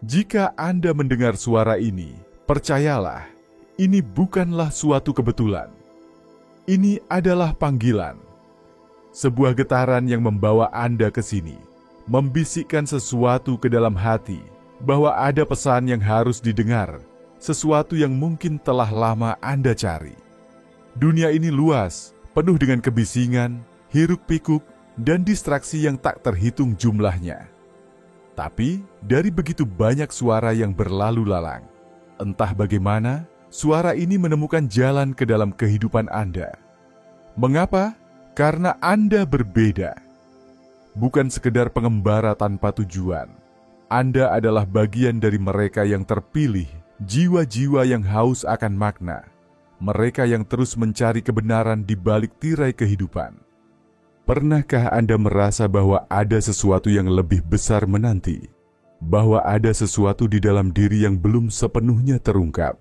Jika Anda mendengar suara ini, percayalah, ini bukanlah suatu kebetulan. Ini adalah panggilan. Sebuah getaran yang membawa Anda ke sini, membisikkan sesuatu ke dalam hati, bahwa ada pesan yang harus didengar, sesuatu yang mungkin telah lama Anda cari. Dunia ini luas, penuh dengan kebisingan, hiruk-pikuk, dan distraksi yang tak terhitung jumlahnya. Tapi, dari begitu banyak suara yang berlalu lalang, entah bagaimana, suara ini menemukan jalan ke dalam kehidupan Anda. Mengapa? Karena Anda berbeda. Bukan sekedar pengembara tanpa tujuan. Anda adalah bagian dari mereka yang terpilih, jiwa-jiwa yang haus akan makna. Mereka yang terus mencari kebenaran di balik tirai kehidupan. Pernahkah Anda merasa bahwa ada sesuatu yang lebih besar menanti? Bahwa ada sesuatu di dalam diri yang belum sepenuhnya terungkap?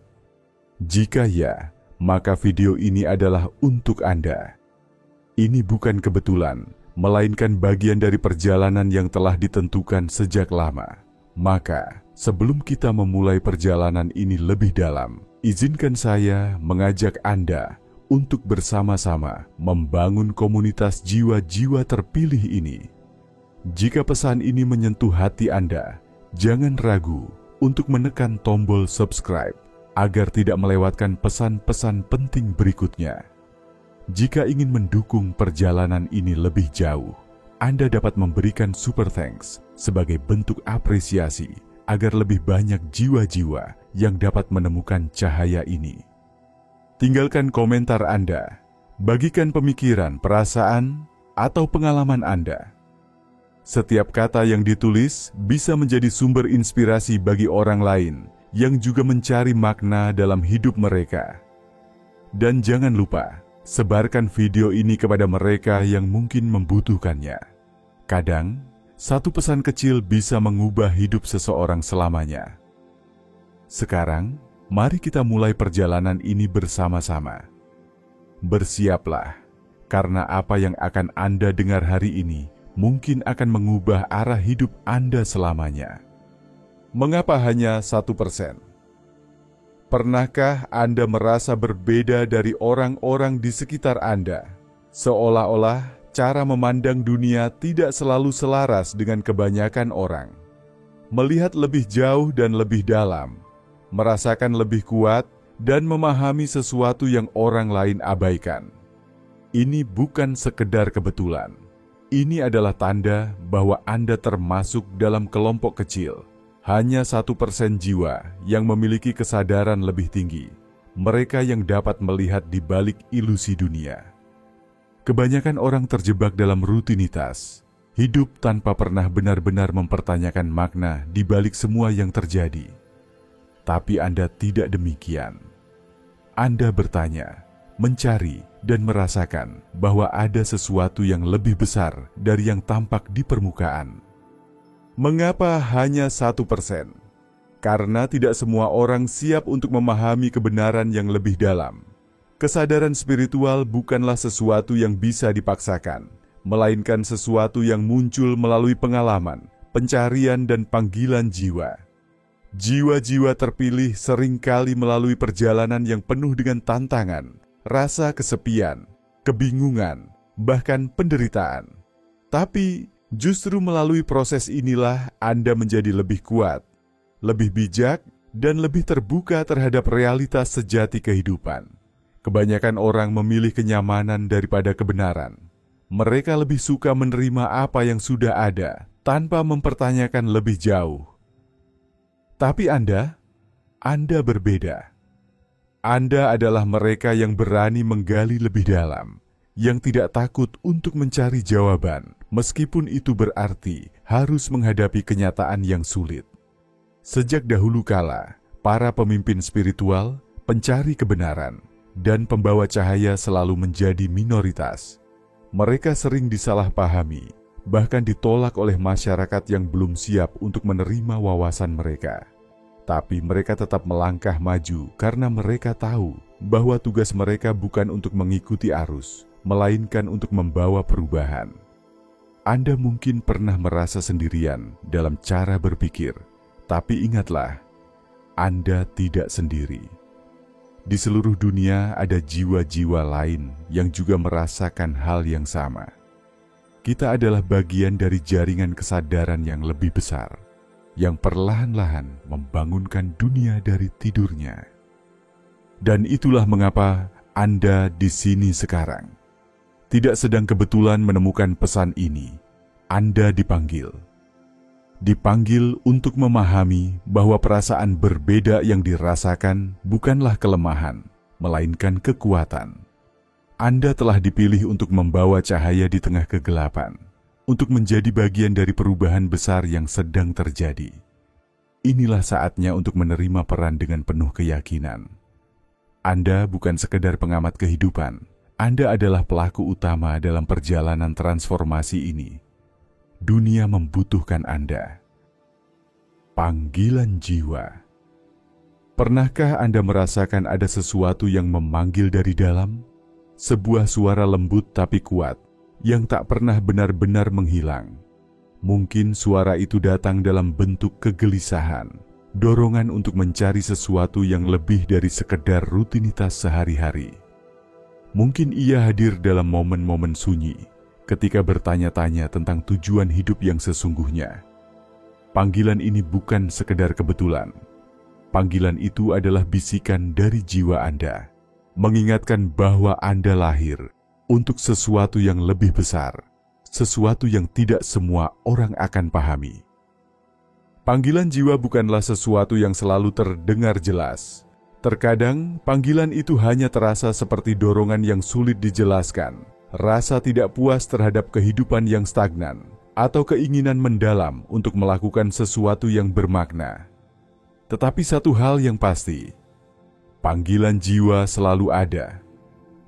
Jika ya, maka video ini adalah untuk Anda. Ini bukan kebetulan, melainkan bagian dari perjalanan yang telah ditentukan sejak lama. Maka, sebelum kita memulai perjalanan ini lebih dalam, izinkan saya mengajak Anda untuk bersama-sama membangun komunitas jiwa-jiwa terpilih ini. Jika pesan ini menyentuh hati Anda, jangan ragu untuk menekan tombol subscribe agar tidak melewatkan pesan-pesan penting berikutnya. Jika ingin mendukung perjalanan ini lebih jauh, Anda dapat memberikan super thanks sebagai bentuk apresiasi agar lebih banyak jiwa-jiwa yang dapat menemukan cahaya ini. Tinggalkan komentar Anda, bagikan pemikiran, perasaan, atau pengalaman Anda. Setiap kata yang ditulis bisa menjadi sumber inspirasi bagi orang lain yang juga mencari makna dalam hidup mereka. Dan jangan lupa, sebarkan video ini kepada mereka yang mungkin membutuhkannya. Kadang, satu pesan kecil bisa mengubah hidup seseorang selamanya. Sekarang, mari kita mulai perjalanan ini bersama-sama. Bersiaplah, karena apa yang akan Anda dengar hari ini mungkin akan mengubah arah hidup Anda selamanya. Mengapa hanya 1%? Pernahkah Anda merasa berbeda dari orang-orang di sekitar Anda? Seolah-olah cara memandang dunia tidak selalu selaras dengan kebanyakan orang. Melihat lebih jauh dan lebih dalam, merasakan lebih kuat, dan memahami sesuatu yang orang lain abaikan. Ini bukan sekedar kebetulan. Ini adalah tanda bahwa Anda termasuk dalam kelompok kecil. Hanya 1% jiwa yang memiliki kesadaran lebih tinggi. Mereka yang dapat melihat di balik ilusi dunia. Kebanyakan orang terjebak dalam rutinitas. Hidup tanpa pernah benar-benar mempertanyakan makna di balik semua yang terjadi. Tapi Anda tidak demikian. Anda bertanya, mencari, dan merasakan bahwa ada sesuatu yang lebih besar dari yang tampak di permukaan. Mengapa hanya 1%? Karena tidak semua orang siap untuk memahami kebenaran yang lebih dalam. Kesadaran spiritual bukanlah sesuatu yang bisa dipaksakan, melainkan sesuatu yang muncul melalui pengalaman, pencarian, dan panggilan jiwa. Jiwa-jiwa terpilih seringkali melalui perjalanan yang penuh dengan tantangan, rasa kesepian, kebingungan, bahkan penderitaan. Tapi, justru melalui proses inilah Anda menjadi lebih kuat, lebih bijak, dan lebih terbuka terhadap realitas sejati kehidupan. Kebanyakan orang memilih kenyamanan daripada kebenaran. Mereka lebih suka menerima apa yang sudah ada, tanpa mempertanyakan lebih jauh. Tapi Anda berbeda. Anda adalah mereka yang berani menggali lebih dalam, yang tidak takut untuk mencari jawaban, meskipun itu berarti harus menghadapi kenyataan yang sulit. Sejak dahulu kala, para pemimpin spiritual, pencari kebenaran, dan pembawa cahaya selalu menjadi minoritas. Mereka sering disalahpahami, bahkan ditolak oleh masyarakat yang belum siap untuk menerima wawasan mereka. Tapi mereka tetap melangkah maju karena mereka tahu bahwa tugas mereka bukan untuk mengikuti arus, melainkan untuk membawa perubahan. Anda mungkin pernah merasa sendirian dalam cara berpikir, Tapi ingatlah, Anda tidak sendiri. Di seluruh dunia ada jiwa-jiwa lain yang juga merasakan hal yang sama. Kita adalah bagian dari jaringan kesadaran yang lebih besar, yang perlahan-lahan membangunkan dunia dari tidurnya. Dan itulah mengapa Anda di sini sekarang. Tidak sedang kebetulan menemukan pesan ini. Anda dipanggil. Dipanggil untuk memahami bahwa perasaan berbeda yang dirasakan bukanlah kelemahan, melainkan kekuatan. Anda telah dipilih untuk membawa cahaya di tengah kegelapan, untuk menjadi bagian dari perubahan besar yang sedang terjadi. Inilah saatnya untuk menerima peran dengan penuh keyakinan. Anda bukan sekedar pengamat kehidupan, Anda adalah pelaku utama dalam perjalanan transformasi ini. Dunia membutuhkan Anda. Panggilan jiwa. Pernahkah Anda merasakan ada sesuatu yang memanggil dari dalam? Sebuah suara lembut tapi kuat, yang tak pernah benar-benar menghilang. Mungkin suara itu datang dalam bentuk kegelisahan, dorongan untuk mencari sesuatu yang lebih dari sekedar rutinitas sehari-hari. Mungkin ia hadir dalam momen-momen sunyi, ketika bertanya-tanya tentang tujuan hidup yang sesungguhnya. Panggilan ini bukan sekedar kebetulan. Panggilan itu adalah bisikan dari jiwa Anda, mengingatkan bahwa Anda lahir untuk sesuatu yang lebih besar, sesuatu yang tidak semua orang akan pahami. Panggilan jiwa bukanlah sesuatu yang selalu terdengar jelas. Terkadang, panggilan itu hanya terasa seperti dorongan yang sulit dijelaskan, rasa tidak puas terhadap kehidupan yang stagnan, atau keinginan mendalam untuk melakukan sesuatu yang bermakna. Tetapi satu hal yang pasti, panggilan jiwa selalu ada,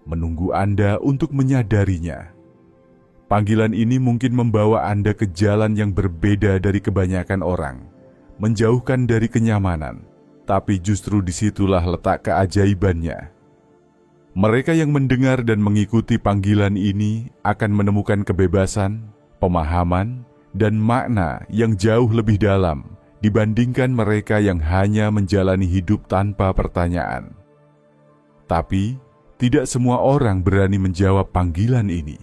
menunggu Anda untuk menyadarinya. Panggilan ini mungkin membawa Anda ke jalan yang berbeda dari kebanyakan orang, menjauhkan dari kenyamanan, tapi justru disitulah letak keajaibannya. Mereka yang mendengar dan mengikuti panggilan ini akan menemukan kebebasan, pemahaman, dan makna yang jauh lebih dalam dibandingkan mereka yang hanya menjalani hidup tanpa pertanyaan. Tapi, tidak semua orang berani menjawab panggilan ini.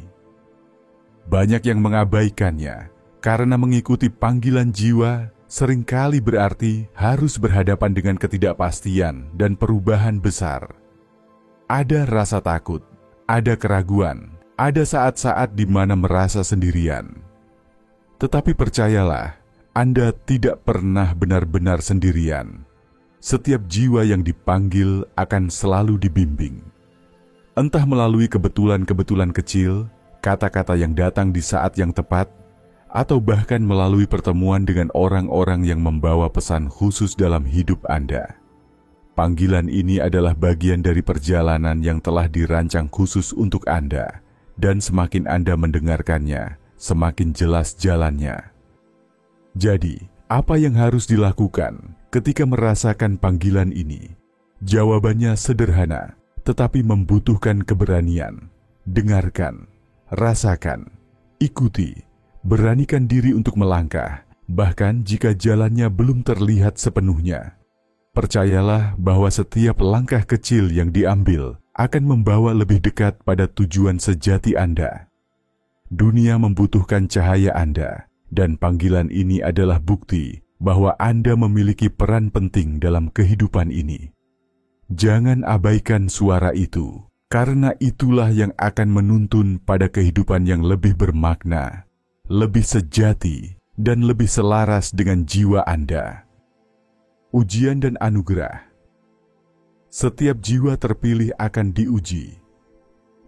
Banyak yang mengabaikannya karena mengikuti panggilan jiwa seringkali berarti harus berhadapan dengan ketidakpastian dan perubahan besar. Ada rasa takut, ada keraguan, ada saat-saat di mana merasa sendirian. Tetapi percayalah, Anda tidak pernah benar-benar sendirian. Setiap jiwa yang dipanggil akan selalu dibimbing. Entah melalui kebetulan-kebetulan kecil, kata-kata yang datang di saat yang tepat, atau bahkan melalui pertemuan dengan orang-orang yang membawa pesan khusus dalam hidup Anda. Panggilan ini adalah bagian dari perjalanan yang telah dirancang khusus untuk Anda, dan semakin Anda mendengarkannya, semakin jelas jalannya. Jadi, apa yang harus dilakukan ketika merasakan panggilan ini? Jawabannya sederhana, tetapi membutuhkan keberanian. Dengarkan, rasakan, ikuti, beranikan diri untuk melangkah, bahkan jika jalannya belum terlihat sepenuhnya. Percayalah bahwa setiap langkah kecil yang diambil akan membawa lebih dekat pada tujuan sejati Anda. Dunia membutuhkan cahaya Anda, dan panggilan ini adalah bukti bahwa Anda memiliki peran penting dalam kehidupan ini. Jangan abaikan suara itu, karena itulah yang akan menuntun pada kehidupan yang lebih bermakna, lebih sejati, dan lebih selaras dengan jiwa Anda. Ujian dan anugerah. Setiap jiwa terpilih akan diuji.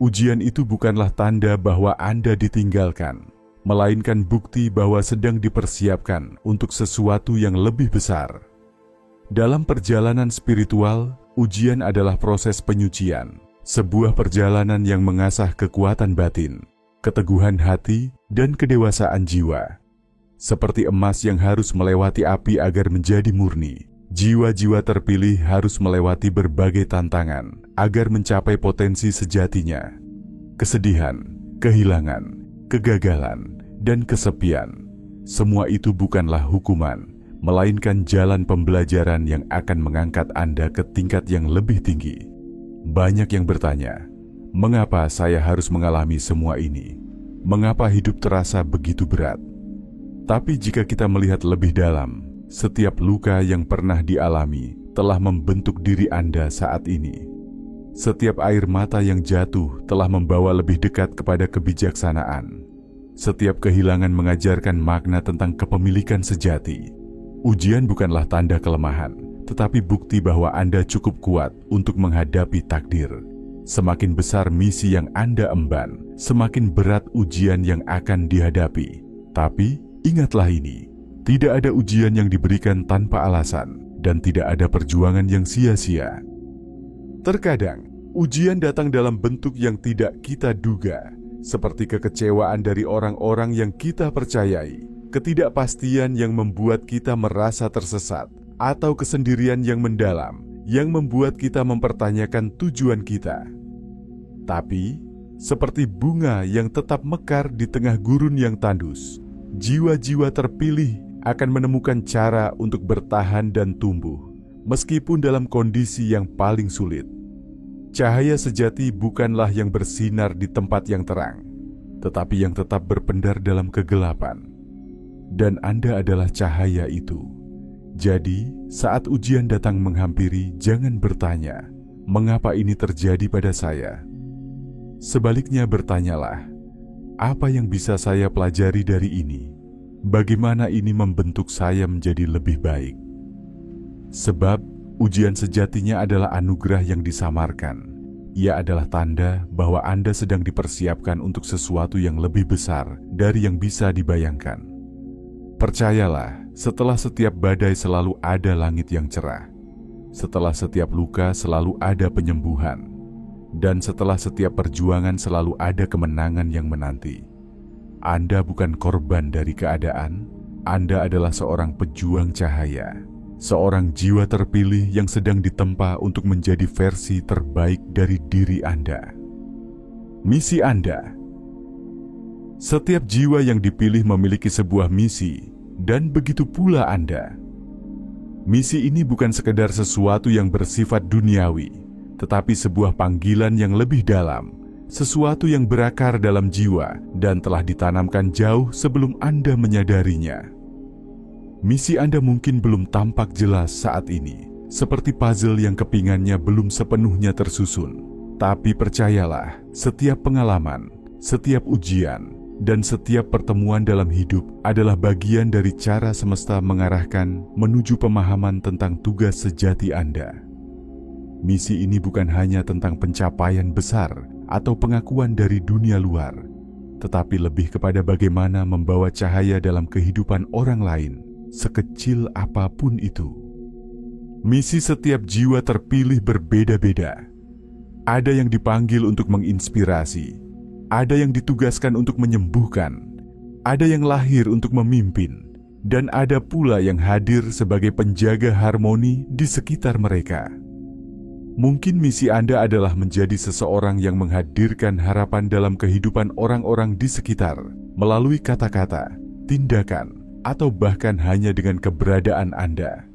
Ujian itu bukanlah tanda bahwa Anda ditinggalkan, melainkan bukti bahwa sedang dipersiapkan untuk sesuatu yang lebih besar. Dalam perjalanan spiritual, ujian adalah proses penyucian, sebuah perjalanan yang mengasah kekuatan batin, keteguhan hati, dan kedewasaan jiwa. Seperti emas yang harus melewati api agar menjadi murni, jiwa-jiwa terpilih harus melewati berbagai tantangan agar mencapai potensi sejatinya. Kesedihan, kehilangan, kegagalan, dan kesepian, semua itu bukanlah hukuman, melainkan jalan pembelajaran yang akan mengangkat Anda ke tingkat yang lebih tinggi. Banyak yang bertanya, mengapa saya harus mengalami semua ini? Mengapa hidup terasa begitu berat? Tapi jika kita melihat lebih dalam, setiap luka yang pernah dialami telah membentuk diri Anda saat ini. Setiap air mata yang jatuh telah membawa lebih dekat kepada kebijaksanaan. Setiap kehilangan mengajarkan makna tentang kepemilikan sejati. Ujian bukanlah tanda kelemahan, tetapi bukti bahwa Anda cukup kuat untuk menghadapi takdir. Semakin besar misi yang Anda emban, semakin berat ujian yang akan dihadapi. Tapi, ingatlah ini, tidak ada ujian yang diberikan tanpa alasan, dan tidak ada perjuangan yang sia-sia. Terkadang, ujian datang dalam bentuk yang tidak kita duga, seperti kekecewaan dari orang-orang yang kita percayai, ketidakpastian yang membuat kita merasa tersesat, atau kesendirian yang mendalam yang membuat kita mempertanyakan tujuan kita. Tapi, seperti bunga yang tetap mekar di tengah gurun yang tandus, jiwa-jiwa terpilih akan menemukan cara untuk bertahan dan tumbuh, meskipun dalam kondisi yang paling sulit. Cahaya sejati bukanlah yang bersinar di tempat yang terang, tetapi yang tetap berpendar dalam kegelapan. Dan Anda adalah cahaya itu. Jadi, saat ujian datang menghampiri, jangan bertanya, mengapa ini terjadi pada saya? Sebaliknya bertanyalah, apa yang bisa saya pelajari dari ini? Bagaimana ini membentuk saya menjadi lebih baik? Sebab, ujian sejatinya adalah anugerah yang disamarkan. Ia adalah tanda bahwa Anda sedang dipersiapkan untuk sesuatu yang lebih besar dari yang bisa dibayangkan. Percayalah, setelah setiap badai selalu ada langit yang cerah. Setelah setiap luka selalu ada penyembuhan. Dan setelah setiap perjuangan selalu ada kemenangan yang menanti. Anda bukan korban dari keadaan, Anda adalah seorang pejuang cahaya. Seorang jiwa terpilih yang sedang ditempa untuk menjadi versi terbaik dari diri Anda. Misi Anda. Setiap jiwa yang dipilih memiliki sebuah misi, dan begitu pula Anda. Misi ini bukan sekedar sesuatu yang bersifat duniawi, tetapi sebuah panggilan yang lebih dalam, sesuatu yang berakar dalam jiwa dan telah ditanamkan jauh sebelum Anda menyadarinya. Misi Anda mungkin belum tampak jelas saat ini, seperti puzzle yang kepingannya belum sepenuhnya tersusun. Tapi percayalah, setiap pengalaman, setiap ujian, dan setiap pertemuan dalam hidup adalah bagian dari cara semesta mengarahkan menuju pemahaman tentang tugas sejati Anda. Misi ini bukan hanya tentang pencapaian besar atau pengakuan dari dunia luar, tetapi lebih kepada bagaimana membawa cahaya dalam kehidupan orang lain, sekecil apapun itu. Misi setiap jiwa terpilih berbeda-beda. Ada yang dipanggil untuk menginspirasi, ada yang ditugaskan untuk menyembuhkan, ada yang lahir untuk memimpin, dan ada pula yang hadir sebagai penjaga harmoni di sekitar mereka. Mungkin misi Anda adalah menjadi seseorang yang menghadirkan harapan dalam kehidupan orang-orang di sekitar, melalui kata-kata, tindakan, atau bahkan hanya dengan keberadaan Anda.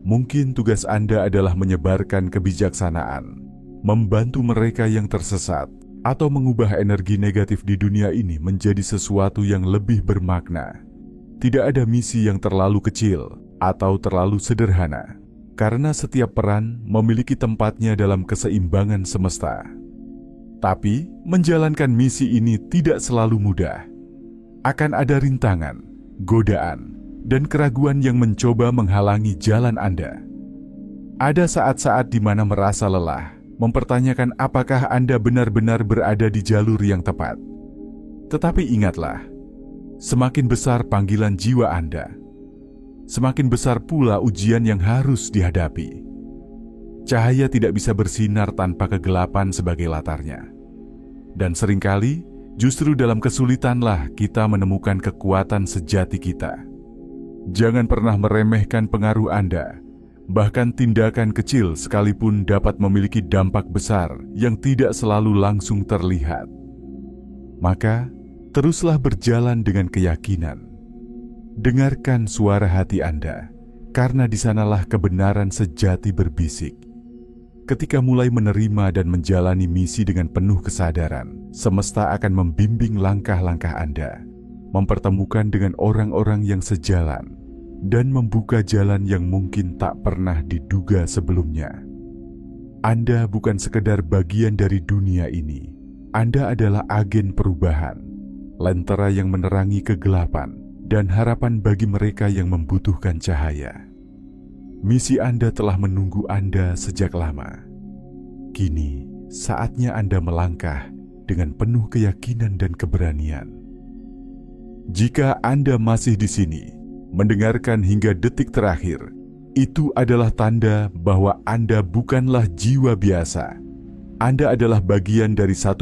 Mungkin tugas Anda adalah menyebarkan kebijaksanaan, membantu mereka yang tersesat, atau mengubah energi negatif di dunia ini menjadi sesuatu yang lebih bermakna. Tidak ada misi yang terlalu kecil atau terlalu sederhana, karena setiap peran memiliki tempatnya dalam keseimbangan semesta. Tapi, menjalankan misi ini tidak selalu mudah. Akan ada rintangan, godaan, dan keraguan yang mencoba menghalangi jalan Anda. Ada saat-saat di mana merasa lelah, mempertanyakan apakah Anda benar-benar berada di jalur yang tepat. Tetapi ingatlah, semakin besar panggilan jiwa Anda, semakin besar pula ujian yang harus dihadapi. Cahaya tidak bisa bersinar tanpa kegelapan sebagai latarnya. Dan seringkali, justru dalam kesulitanlah kita menemukan kekuatan sejati kita. Jangan pernah meremehkan pengaruh Anda. Bahkan tindakan kecil sekalipun dapat memiliki dampak besar yang tidak selalu langsung terlihat. Maka, teruslah berjalan dengan keyakinan. Dengarkan suara hati Anda, karena di sanalah kebenaran sejati berbisik. Ketika mulai menerima dan menjalani misi dengan penuh kesadaran, semesta akan membimbing langkah-langkah Anda, mempertemukan dengan orang-orang yang sejalan, dan membuka jalan yang mungkin tak pernah diduga sebelumnya. Anda bukan sekedar bagian dari dunia ini. Anda adalah agen perubahan, lentera yang menerangi kegelapan, dan harapan bagi mereka yang membutuhkan cahaya. Misi Anda telah menunggu Anda sejak lama. Kini, saatnya Anda melangkah dengan penuh keyakinan dan keberanian. Jika Anda masih di sini, mendengarkan hingga detik terakhir, itu adalah tanda bahwa Anda bukanlah jiwa biasa. Anda adalah bagian dari 1%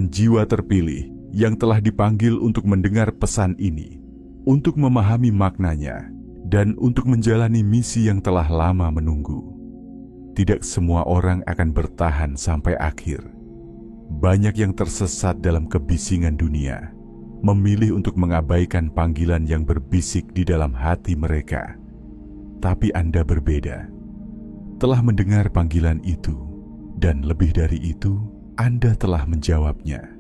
jiwa terpilih yang telah dipanggil untuk mendengar pesan ini, untuk memahami maknanya, dan untuk menjalani misi yang telah lama menunggu. Tidak semua orang akan bertahan sampai akhir. Banyak yang tersesat dalam kebisingan dunia, memilih untuk mengabaikan panggilan yang berbisik di dalam hati mereka. Tapi Anda berbeda. Telah mendengar panggilan itu, dan lebih dari itu, Anda telah menjawabnya.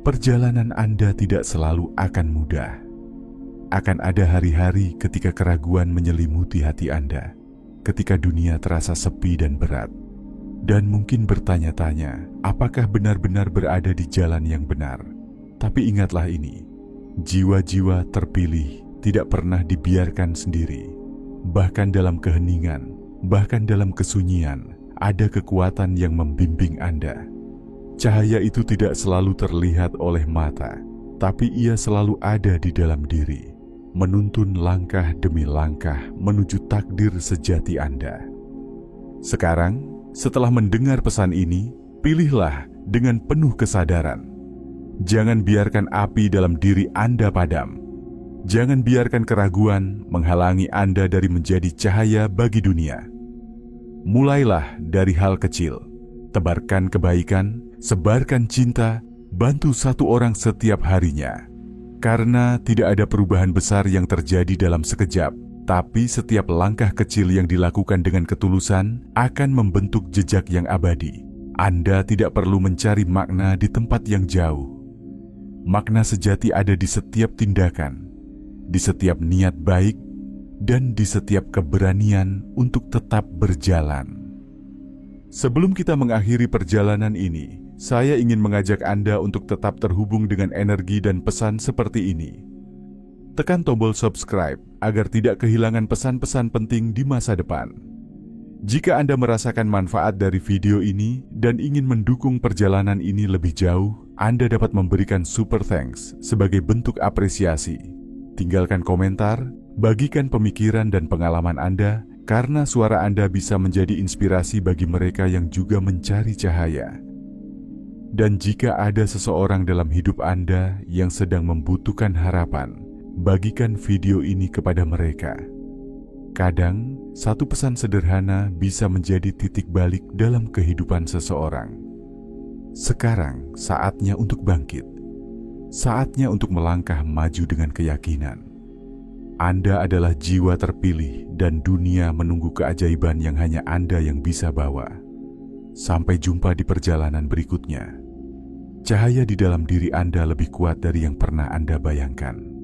Perjalanan Anda tidak selalu akan mudah. Akan ada hari-hari ketika keraguan menyelimuti hati Anda, ketika dunia terasa sepi dan berat, dan mungkin bertanya-tanya, apakah benar-benar berada di jalan yang benar. Tapi ingatlah ini, jiwa-jiwa terpilih tidak pernah dibiarkan sendiri. Bahkan dalam keheningan, bahkan dalam kesunyian, ada kekuatan yang membimbing Anda. Cahaya itu tidak selalu terlihat oleh mata, tapi ia selalu ada di dalam diri, menuntun langkah demi langkah menuju takdir sejati Anda. Sekarang, setelah mendengar pesan ini, pilihlah dengan penuh kesadaran. Jangan biarkan api dalam diri Anda padam. Jangan biarkan keraguan menghalangi Anda dari menjadi cahaya bagi dunia. Mulailah dari hal kecil. Tebarkan kebaikan, sebarkan cinta, bantu satu orang setiap harinya. Karena tidak ada perubahan besar yang terjadi dalam sekejap, tapi setiap langkah kecil yang dilakukan dengan ketulusan akan membentuk jejak yang abadi. Anda tidak perlu mencari makna di tempat yang jauh. Makna sejati ada di setiap tindakan, di setiap niat baik, dan di setiap keberanian untuk tetap berjalan. Sebelum kita mengakhiri perjalanan ini, saya ingin mengajak Anda untuk tetap terhubung dengan energi dan pesan seperti ini. Tekan tombol subscribe agar tidak kehilangan pesan-pesan penting di masa depan. Jika Anda merasakan manfaat dari video ini dan ingin mendukung perjalanan ini lebih jauh, Anda dapat memberikan super thanks sebagai bentuk apresiasi. Tinggalkan komentar, bagikan pemikiran dan pengalaman Anda, karena suara Anda bisa menjadi inspirasi bagi mereka yang juga mencari cahaya. Dan jika ada seseorang dalam hidup Anda yang sedang membutuhkan harapan, bagikan video ini kepada mereka. Kadang, satu pesan sederhana bisa menjadi titik balik dalam kehidupan seseorang. Sekarang saatnya untuk bangkit. Saatnya untuk melangkah maju dengan keyakinan. Anda adalah jiwa terpilih dan dunia menunggu keajaiban yang hanya Anda yang bisa bawa. Sampai jumpa di perjalanan berikutnya. Cahaya di dalam diri Anda lebih kuat dari yang pernah Anda bayangkan.